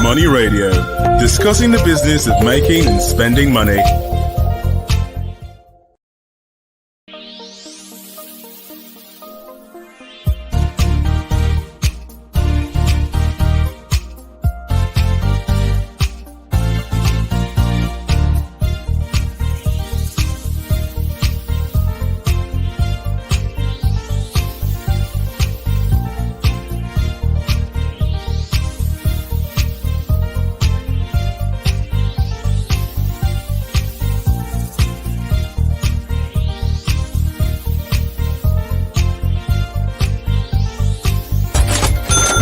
Money Radio, discussing the business of making and spending money.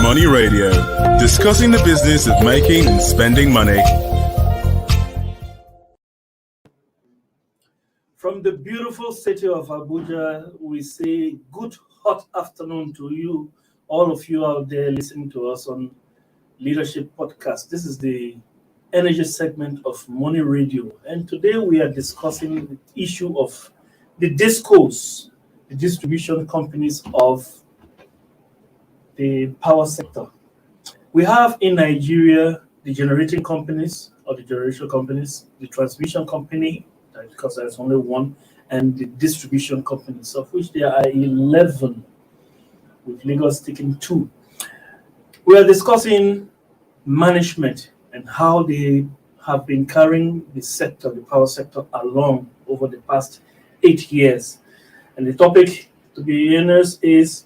Money Radio, discussing the business of making and spending money. From the beautiful city of Abuja, we say good hot afternoon to you, all of you out there listening to us on Leadership Podcast. This is the energy segment of Money Radio, and today we are discussing the issue of the DISCOs, the distribution companies of the power sector. We have in Nigeria the generating companies or the generation companies, the transmission company, because there's only one, and the distribution companies, of which there are 11, with Lagos taking 2. We are discussing management and how they have been carrying the sector, the power sector, along over the past 8 years. And the topic, to be honest, is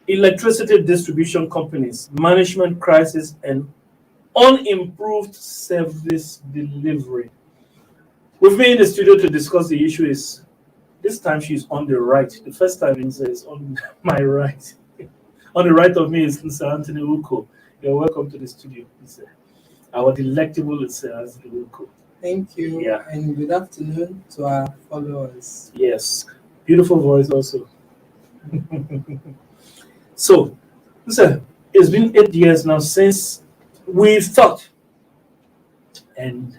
electricity distribution companies, management crisis, and unimproved service delivery. With me in the studio to discuss the issue is, this time she's on the right. The first time is on my right. On the right of me is Mr. Anthony Uko. You're welcome to the studio. Our delectable Anthony Uko. Thank you. Yeah. And good afternoon to our followers. Yes. Beautiful voice also. So, listen, it's been 8 years now since we thought and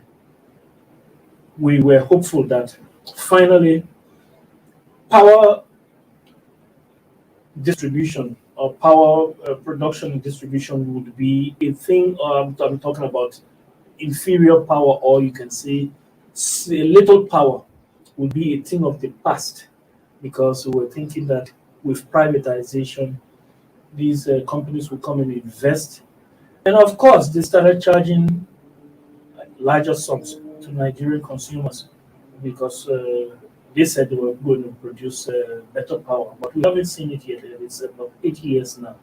we were hopeful that finally power distribution or power production and distribution would be a thing. I'm talking about inferior power, or you can say a little power would be a thing of the past, because we were thinking that with privatization, these companies will come and invest. And of course, they started charging larger sums to Nigerian consumers because they said they were going to produce better power. But we haven't seen it yet. It's about 8 years now.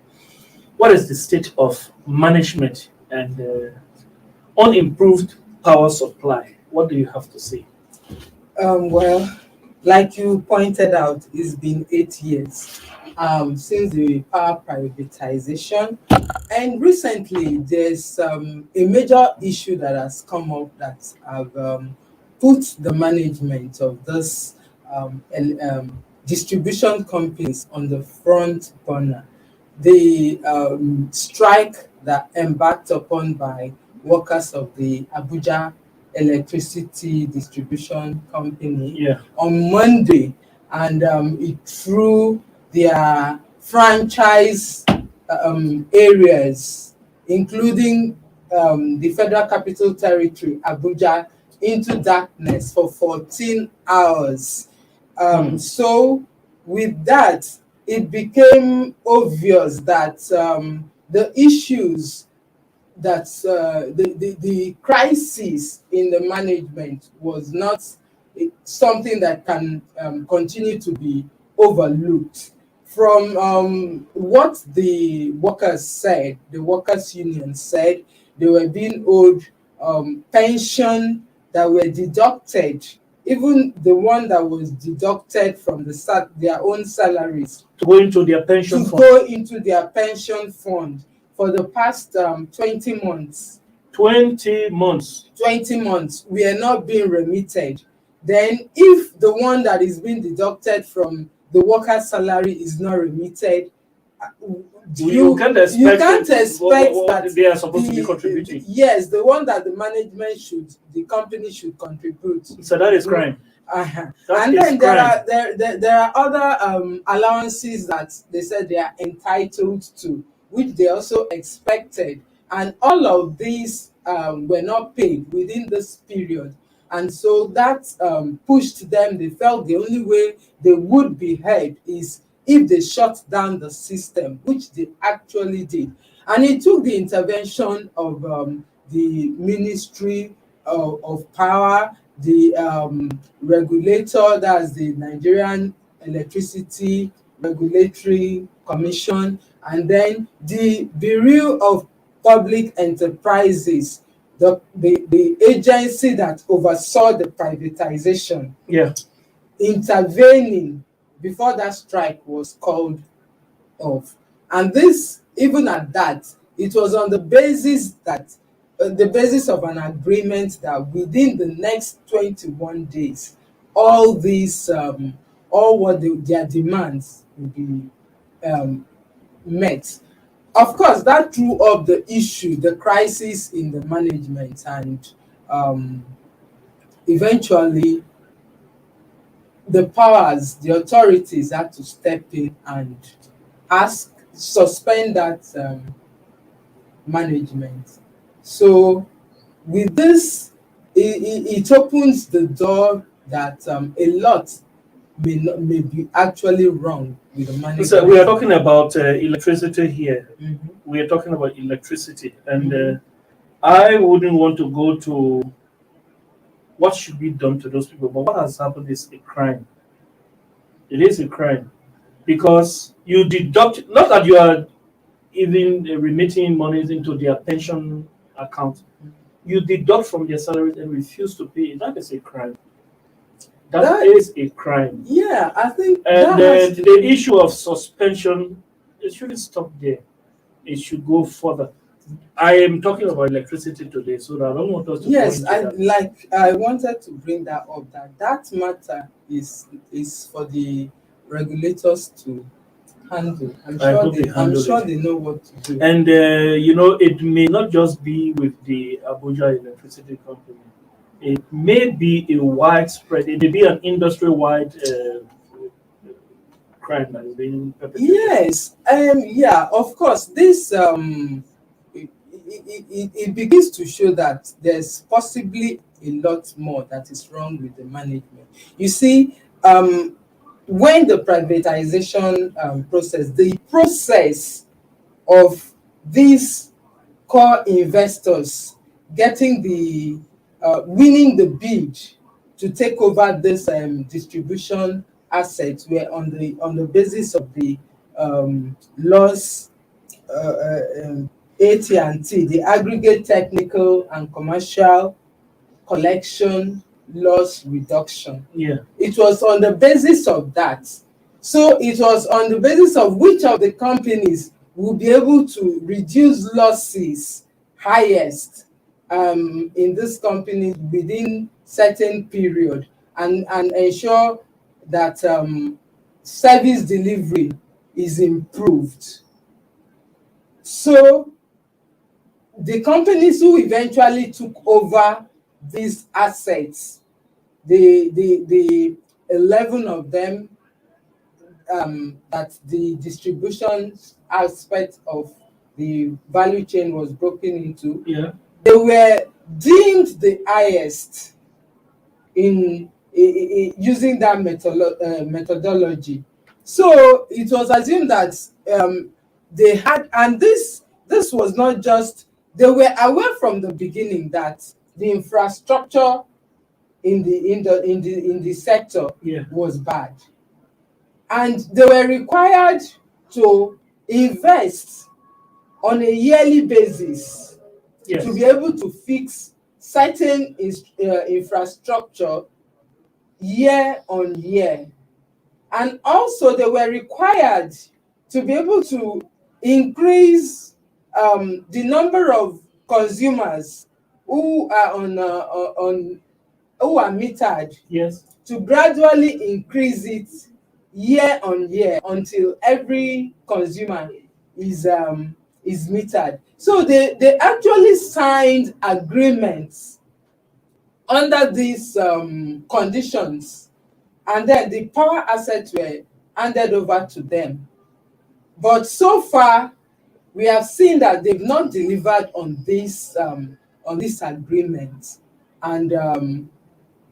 What is the state of management and unimproved power supply? What do you have to say? Well, like you pointed out, it's been 8 years since the power privatization, and recently there's a major issue that has come up that have put the management of this distribution companies on the front burner. The strike that embarked upon by workers of the Abuja Electricity Distribution Company on Monday, and it threw their franchise areas, including the Federal Capital Territory, Abuja, into darkness for 14 hours. So with that, it became obvious that the issues that the crisis in the management was not something that can continue to be overlooked. From what the workers said, the workers' union said, they were being owed pension that were deducted, even the one that was deducted from their own salaries to go into their pension fund for the past 20 months. 20 months. 20 months. We are not being remitted. Then if the one that is being deducted from the worker's salary is not remitted, you can't expect that they are supposed to be contributing. Yes, the one that the company should contribute. So that is crime. And then there are other allowances that they said they are entitled to, which they also expected and all of these were not paid within this period. And so that pushed them. They felt the only way they would be heard is if they shut down the system, which they actually did. And it took the intervention of the Ministry of Power, the regulator, that's the Nigerian Electricity Regulatory Commission, and then the Bureau of Public Enterprises, the agency that oversaw the privatization, Yeah. intervening before that strike was called off. And this, even at that, it was on the basis that the basis of an agreement that within the next 21 days, all these all what their demands will be met. Of course, that threw up the issue, the crisis in the management, and eventually the powers, the authorities had to step in and suspend that management. So with this, it opens the door that a lot may be actually wrong with the management. So we are talking about electricity here. Mhm. We are talking about electricity, and I wouldn't want to go to what should be done to those people, but what has happened is a crime. It is a crime because you deduct, not that you are even remitting monies into their pension account, you deduct from their salaries and refuse to pay. That is a crime. That is a crime. Yeah, I think And that has the issue of suspension, it shouldn't stop there. It should go further. I am talking about electricity today, so I don't want us to yes, go into that. I wanted to bring that up, that matter is for the regulators to handle. I hope they I'm handle sure it. they know what to do. And it may not just be with the Abuja Electricity Company. It may be a widespread. It may be an industry-wide crime that is being perpetrated. Yes, yeah, of course. This it begins to show that there's possibly a lot more that is wrong with the management. You see, when the privatization the process of these core investors getting the winning the bid to take over this distribution assets were on the basis of the laws AT&T, the Aggregate Technical and Commercial Collection Loss Reduction. Yeah. It was on the basis of that. So it was on the basis of which of the companies will be able to reduce losses highest in this company within certain period, and ensure that service delivery is improved. So the companies who eventually took over these assets, the 11 of them that the distribution aspect of the value chain was broken into, Yeah. they were deemed the highest in using that methodology. So it was assumed that they had, and this was not just, they were aware from the beginning that the infrastructure in the sector was bad, and they were required to invest on a yearly basis to be able to fix certain infrastructure year on year. And also they were required to be able to increase the number of consumers who are who are metered, to gradually increase it year on year until every consumer is metered. So they actually signed agreements under these conditions, and then the power assets were handed over to them. But so far, we have seen that they've not delivered on this agreement, and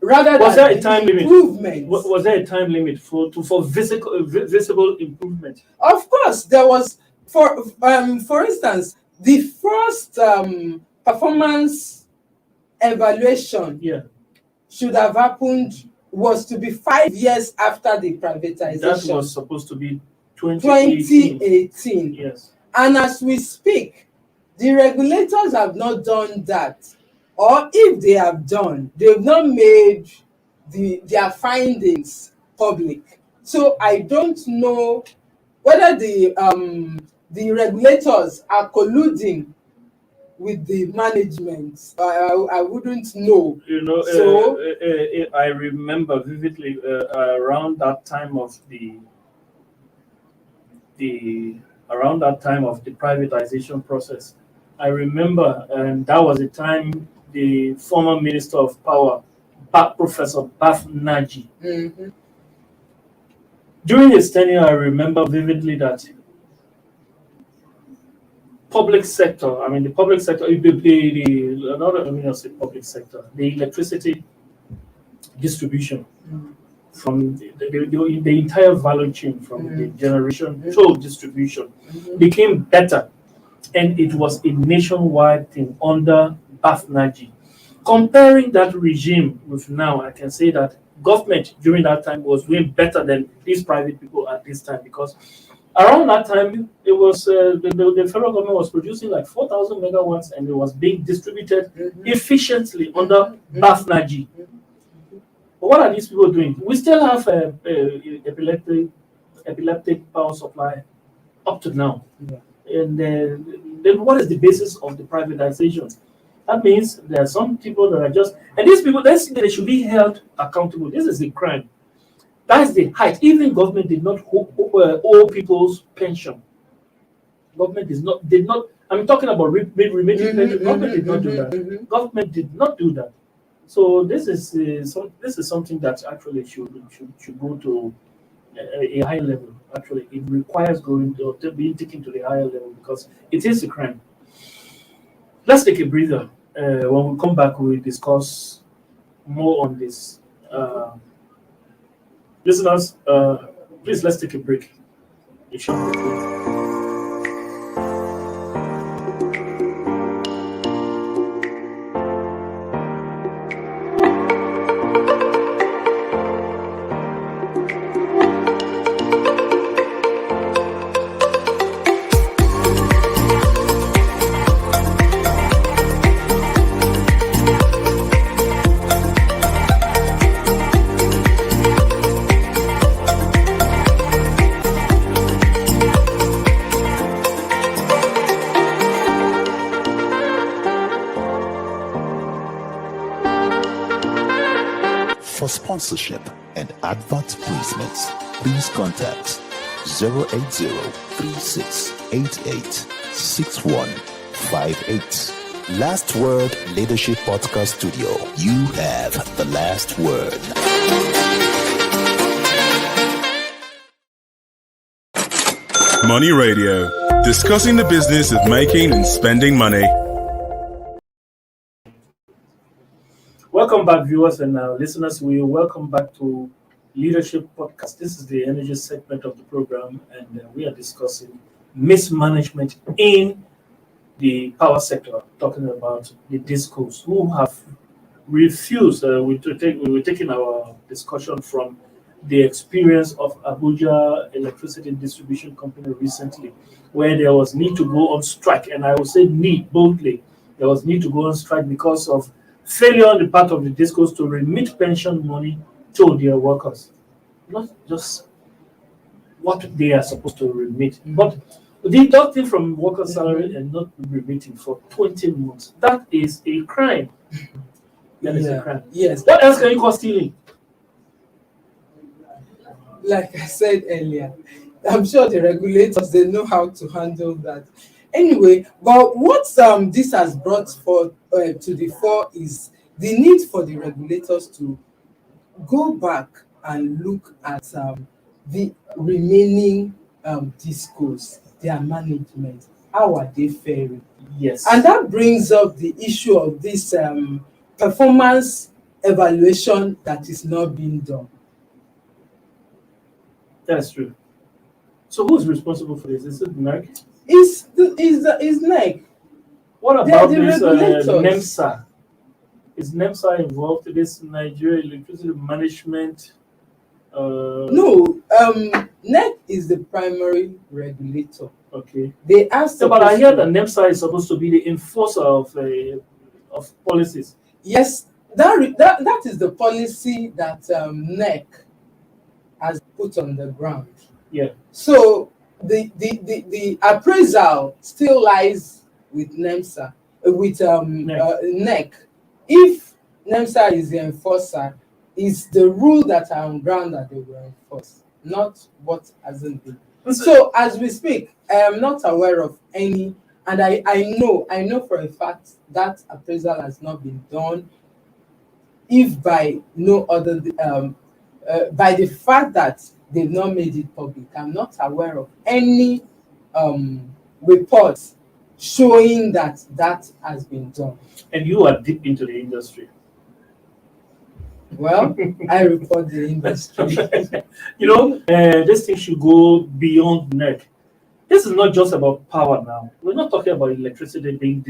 rather Was than there a the time limit? improvements. Was there a time limit for visible improvement? Of course, there was, for instance, the first performance evaluation Yeah, should have happened, was to be 5 years after the that privatization, was supposed to be 2018. 2018. Yes. And as we speak, the regulators have not done that, or if they have done, they've not made their findings public. So I don't know whether the regulators are colluding with the management. I wouldn't know. You know, So I remember vividly around that time of the around that time of the privatization process. I remember, and that was the time the former Minister of Power, Professor Baf Naji, mhm, during his tenure, I remember vividly that public sector, I mean, the public sector, not, I mean, I say public sector, the electricity distribution mhm, from the entire value chain from the generation to distribution mhm. became better, and it was a nationwide thing under Bafnaji. Comparing that regime with now, I can say that government during that time was doing better than these private people at this time, because around that time it was the federal government was producing like 4,000 megawatts, and it was being distributed efficiently under Bafnaji. But what are these people doing? We still have epileptic power supply up to now. Yeah. And then what is the basis of the privatization? That means there are some people that are just, and these people, they should be held accountable. This is a crime. That's the height. Even government did not owe people's pension. Government did not. I'm talking about remitting pension. Government did not do that. Government did not do that. So this is this is something that actually should go to a high level. Actually, it requires going to being taken to the higher level, because it is a crime. Let's take a breather. When we come back, we'll discuss more on this. Listeners, please, let's take a break. A short break. For sponsorship and advert placements, please contact 080-3688-6158. Last Word Leadership Podcast Studio. You have the last word. Money Radio, discussing the business of making and spending money. Welcome back, viewers and listeners. We welcome back to Leadership Podcast. This is the energy segment of the program, and we are discussing mismanagement in the power sector, talking about the discos who have refused. We were taking our discussion from the experience of Abuja Electricity Distribution Company recently, where there was need to go on strike, and I will say need boldly. There was need to go on strike because of failure on the part of the discos to remit pension money to their workers, not just what they are supposed to remit, but deducting from workers' salary and not remitting for 20 months. That is a crime. That is a crime. Yes. What else can you call stealing? Like I said earlier, I'm sure the regulators, they know how to handle that. Anyway, but what this has brought to the fore is the need for the regulators to go back and look at the remaining discourse, their management. how are they faring? Yes. And that brings up the issue of this performance evaluation that is not being done. That's true. So who's responsible for this? Is it NERC? Is NEC. What They are about the this regulators. NEMSA? Is NEMSA involved in this Nigeria Electricity Management? No, NEC is the primary regulator. Okay. They are So, but I supposed hear to- that NEMSA is supposed to be the enforcer of policies. Yes, that is the policy that NEC has put on the ground. Yeah. So the appraisal still lies with NEMSA, with NEC. If NEMSA is the enforcer, it's the rule that are on ground that they will enforce, not what hasn't been. So as we speak, I am not aware of any, and I know for a fact that appraisal has not been done. If by no other by the fact that they've not made it public, I'm not aware of any reports showing that that has been done. And you are deep into the industry. Well, I report the industry. This thing should go beyond NEC. This is not just about power now. We're not talking about electricity being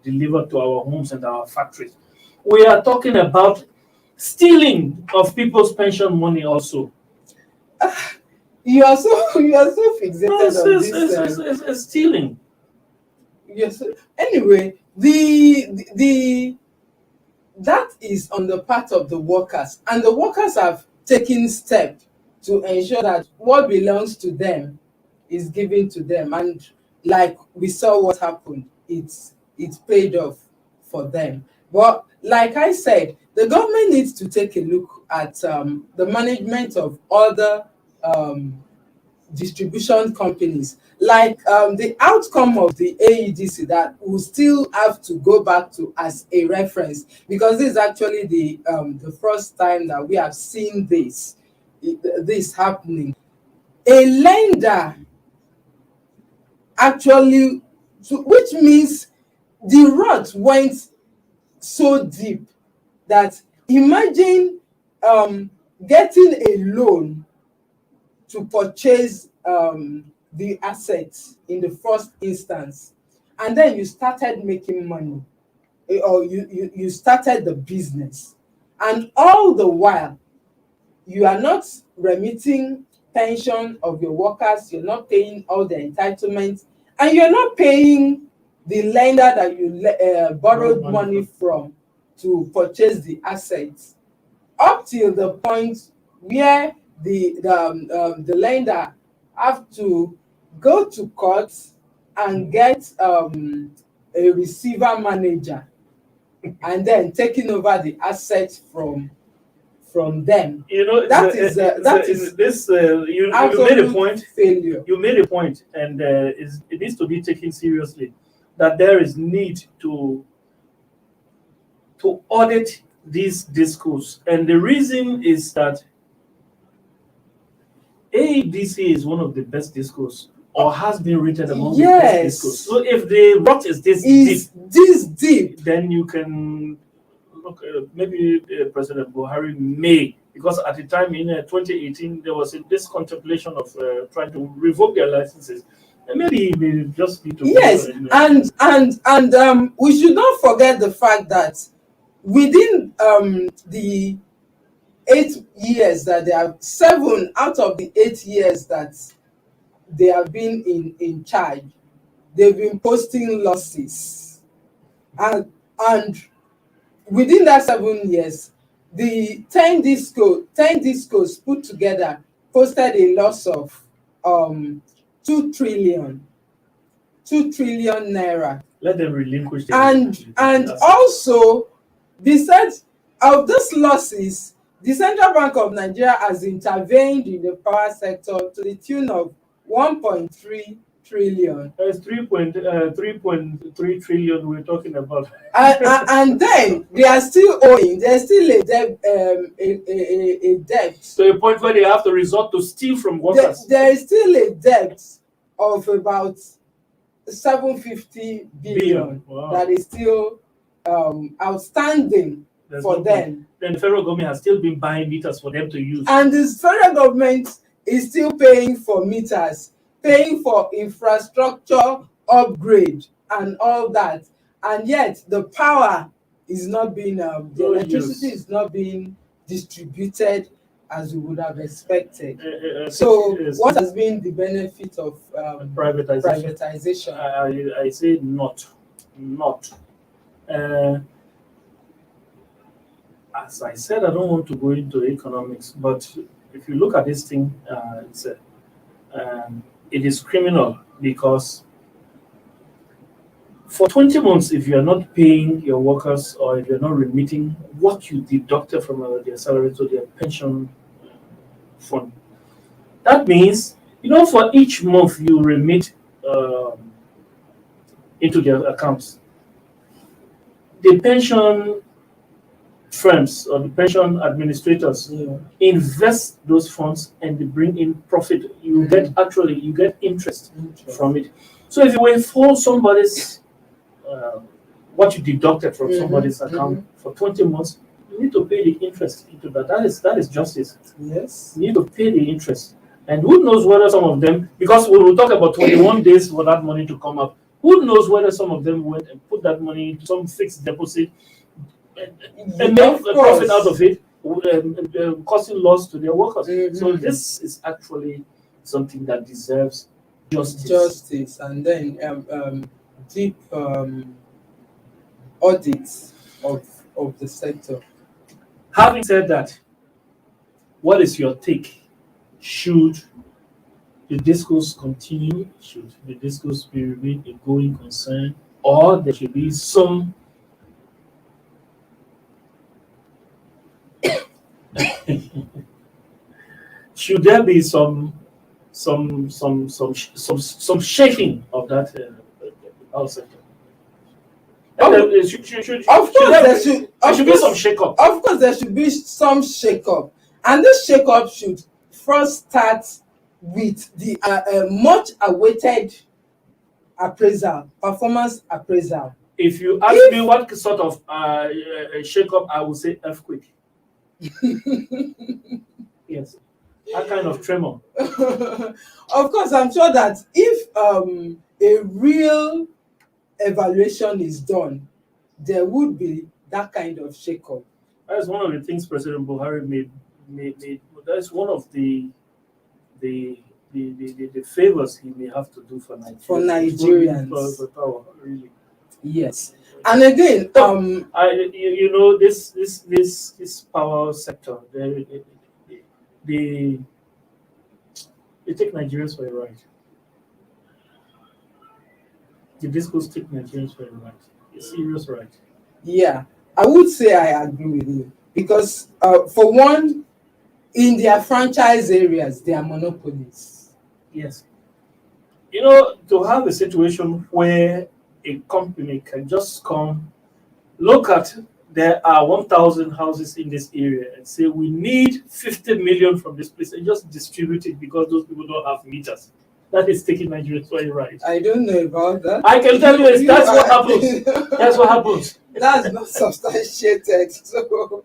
delivered to our homes and our factories. We are talking about stealing of people's pension money also. You are so fixated No, on this. it's stealing. Yes. Anyway, that is on the part of the workers, and the workers have taken steps to ensure that what belongs to them is given to them, and like we saw what happened, it's paid off for them. But like I said, the government needs to take a look at the management of other distribution companies, like the outcome of the AEDC that will still have to go back to as a reference, because this is actually the first time that we have seen this happening. A lender actually, which means the rot went so deep that imagine getting a loan to purchase the assets in the first instance, and then you started making money, or you started the business, and all the while you are not remitting pension of your workers, you're not paying all the entitlements, and you're not paying the lender that you borrowed money from to purchase the assets, up till the point where the lender have to go to court and get a receiver manager, and then taking over the assets from them. You made a point. Failure. You made a point, and it needs to be taken seriously. That there is need to audit these discourse, and the reason is that AEDC is one of the best discourse, or has been written among the best discourse. So if the rot is this deep, then you can look. Maybe President Buhari may, because at the time in 2018 there was this contemplation of trying to revoke their licenses. And maybe they just need to. Yes, and we should not forget the fact that within the 8 years that they have, 7 out of the 8 years that they have been in charge, they've been posting losses, and within that 7 years, the 10 discos put together posted a loss of 2 trillion naira. Let them relinquish them. And also, besides of these losses, the Central Bank of Nigeria has intervened in the power sector to the tune of 1.3 trillion. That's 3.3 trillion we're talking about. And then they are still owing. There's still a debt. To a point where they have to resort to steal from workers. There is still a debt of about 750 billion Wow. that is still outstanding for them. Then the federal government has still been buying meters for them to use. And the federal government is still paying for meters, paying for infrastructure upgrade and all that. And yet the power is not being, the electricity is not being distributed as we would have expected. So what has been the benefit of privatization? I say not. As I said, I don't want to go into economics, but if you look at this thing, it is criminal because for 20 months, if you are not paying your workers or if you're not remitting what you deducted from their salary to their pension fund, that means, for each month you remit into their accounts, the pension firms or the pension administrators invest those funds and they bring in profit. You get interest from it. So if you withhold somebody's what you deducted from somebody's account for 20 months, you need to pay the interest into that. That is justice. Yes. You need to pay the interest. And who knows whether some of them, because we will talk about 21 days for that money to come up, who knows whether some of them went and put that money into some fixed deposit and make a profit out of it, causing loss to their workers. So this is actually something that deserves justice. And then deep audits of the sector. Having said that, what is your take? Should the discourse continue? Should the discourse remain a going concern, or there should be some should there be some shaking of that power sector? There should be some shake-up. Of course, there should be some shake-up, and this shake-up should first start with the much awaited performance appraisal. If you ask me what sort of shake-up, I will say earthquake. Yes, that kind of tremor. Of course, I'm sure that if a real evaluation is done, there would be that kind of shake-up. That's one of the things President Buhari made. That's one of the favors he may have to do for Nigeria. For Nigerians. For power, really. Yes. And again, this power sector, they take Nigerians for a ride. The discourse take Nigerians for a ride. A serious ride. Yeah, I would say I agree with you because for one, in their franchise areas, they are monopolies. Yes. To have a situation where a company can just come, look at there are 1,000 houses in this area and say we need 50 million from this place and just distribute it because those people don't have meters. That is taking Nigeria for a ride. I don't know about that. I can tell you that's what happens. That's what happens. That's not substantiated. So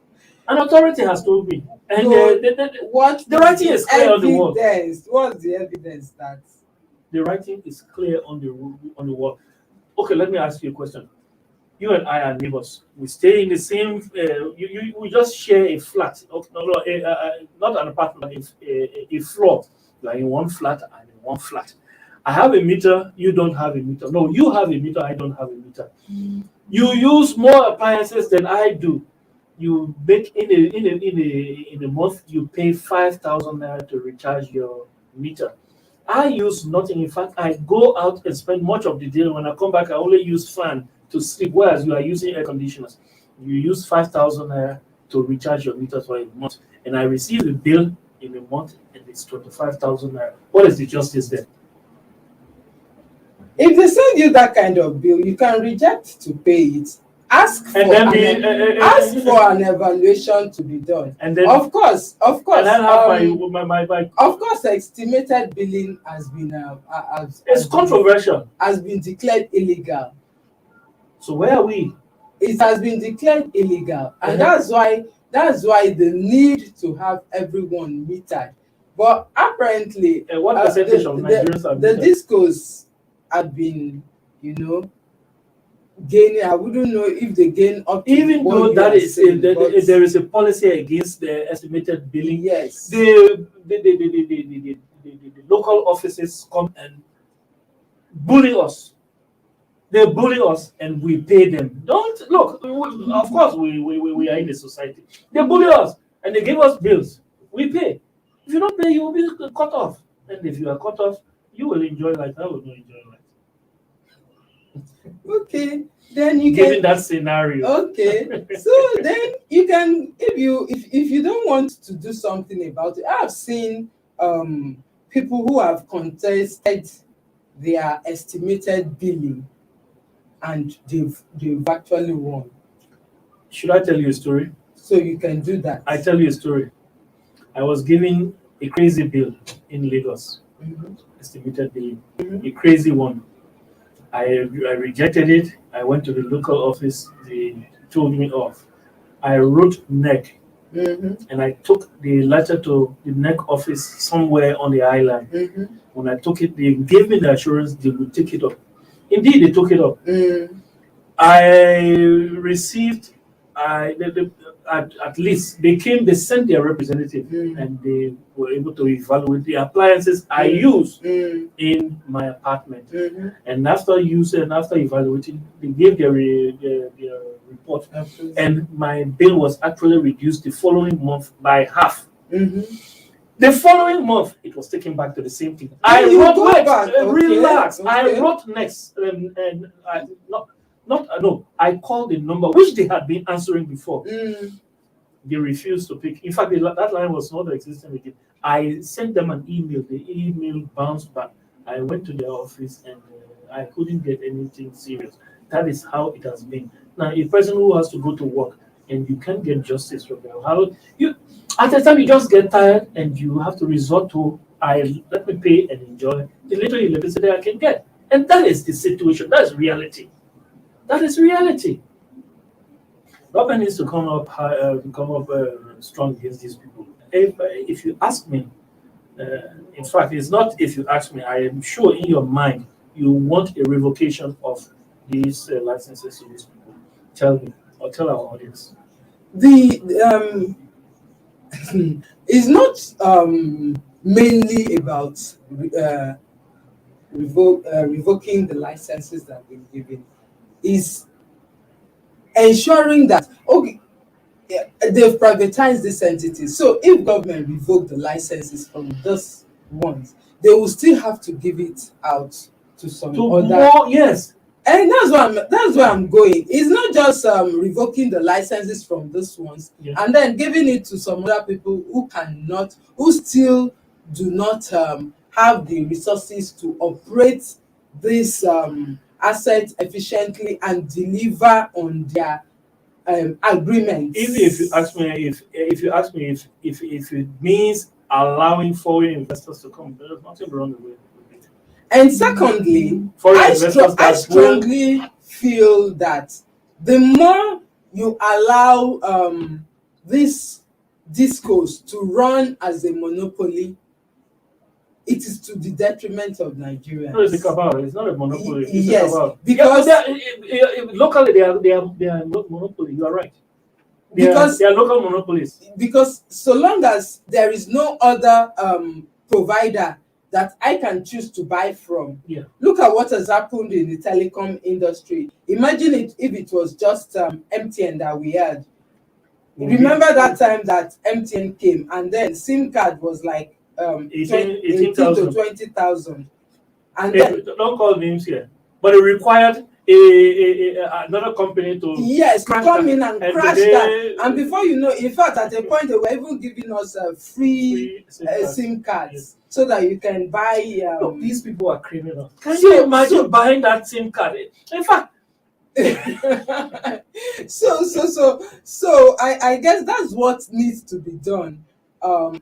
an authority has told me. And what the writing is clear on the wall. What's the evidence that the writing is clear on the wall? Okay, let me ask you a question. You and I are neighbors. We stay in the same. We just share a flat. Okay, not an apartment, a floor. You are in one flat and in one flat. I have a meter. You don't have a meter. No, you have a meter. I don't have a meter. You use more appliances than I do. You make in a month. You pay 5,000 naira to recharge your meter. I use nothing. In fact, I go out and spend much of the day. When I come back, I only use fan to sleep, whereas you are using air conditioners. You use 5,000 naira to recharge your meter for a month, and I receive a bill in a month, and it's 25,000 naira. What is the justice there? if they send you that kind of bill, you can reject to pay it ask for an evaluation to be done. And then, of course, and then of course, estimated billing has been it's controversial. Has been declared illegal. So where are we? It has been declared illegal, and that's why the need to have everyone metered. But apparently, what percentage of Nigerians are the discourse had been, gaining. I wouldn't know if they gain up to even though that is there is a policy against the estimated billing. Yes, the local offices come and bully us. They bully us and we pay them. Don't look. Of course, we are in a society. They bully us and they give us bills. We pay. If you don't pay, you will be cut off. And if you are cut off, you will enjoy life. I will not enjoy life. Okay, then you given that scenario. Okay, so then you can, if you don't want to do something about it. I've seen people who have contested their estimated billing, and they've actually won. Should I tell you a story? So you can do that. I tell you a story. I was given a crazy bill in Lagos, estimated billing, a crazy one. I rejected it. I went to the local office. They told me off. I wrote NEC, and I took the letter to the NEC office somewhere on the island. When I took it, they gave me the assurance they would take it up. Indeed, they took it up. I received, at least they sent their representative, and they were able to evaluate the appliances I use in my apartment. And after evaluating, they gave their report, and my bill was actually reduced the following month by half. The following month, it was taken back to the same thing. I wrote next, and I called the number which they had been answering before. They refused to pick. In fact, that line was not existing again. I sent them an email. The email bounced back. I went to their office and I couldn't get anything serious. That is how it has been. Now, a person who has to go to work and you can't get justice from them, at the time you just get tired and you have to resort to let me pay and enjoy the little electricity I can get. And that is the situation. That is reality. That is reality. Government needs to come up strong against these people. If you ask me, in fact, it's not if you ask me, I am sure in your mind you want a revocation of these licenses to these people. Tell me, or tell our audience. It's not mainly about revoking the licenses that we've given. Is ensuring that they've privatized this entity. So if government revoke the licenses from those ones, they will still have to give it out to some other. More, yes. And that's where I'm going. It's not just revoking the licenses from those ones and then giving it to some other people who still do not have the resources to operate this asset efficiently and deliver on their agreements. Even if you ask me if it means allowing foreign investors to come, there's nothing wrong with it. And secondly, I strongly feel that the more you allow this discourse to run as a monopoly, it is to the detriment of Nigerians. No, it's a cabal. It's not a monopoly. It's yes, a cabal. because locally they are not monopoly. You are right. They are local monopolies. Because so long as there is no other provider that I can choose to buy from, look at what has happened in the telecom industry. Imagine if it was just MTN that we had. Remember that time that MTN came and then SIM card was like 18 to 20,000, and then don't call names here, but it required another company to come in and crash that. And before you know, in fact, at a point they were even giving us free SIM cards so that you can buy. Look, these people are criminals. Can you imagine buying that SIM card? In fact, So I guess that's what needs to be done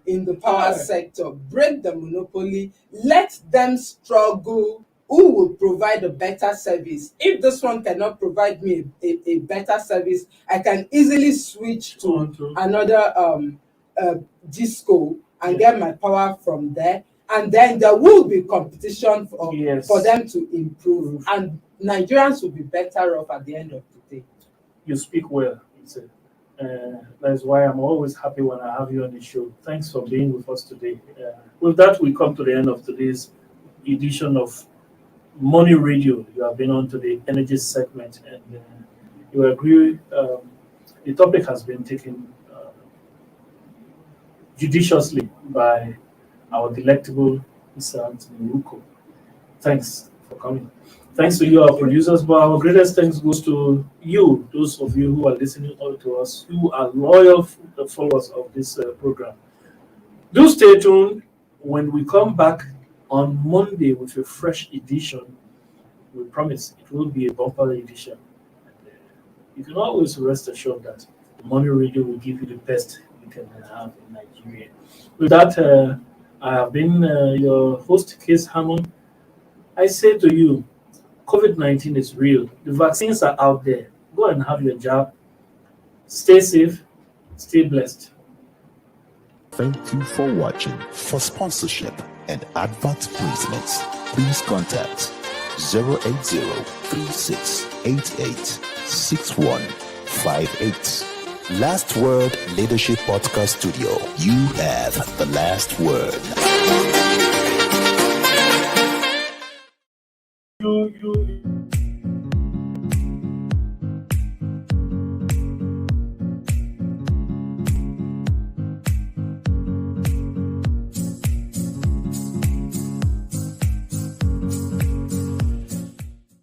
in the power sector. Break the monopoly, let them struggle. Who will provide a better service? If this one cannot provide me a better service, I can easily switch to another disco and get my power from there. And then there will be competition for them to improve, and Nigerians will be better off at the end of the day. You speak well. That's why I'm always happy when I have you on the show. Thanks for being with us today. With that, we come to the end of today's edition of Money Radio. You have been on to the energy segment, and you agree the topic has been taken judiciously by our delectable Mr. Anthony Ruko. Thanks for coming. Thanks to you, our producers, but our greatest thanks goes to you, those of you who are listening to us, who are loyal followers of this program. Do stay tuned. When we come back on Monday with a fresh edition, we promise it will be a bumper edition. And, you can always rest assured that Money Radio will give you the best you can have in Nigeria. With that, I have been your host, Case Hammond. I say to you, COVID-19 is real. The vaccines are out there. Go and have your jab. Stay safe. Stay blessed. Thank you for watching. For sponsorship and advert placements, please contact 080-3688-6158. Last Word Leadership Podcast Studio. You have the last word. You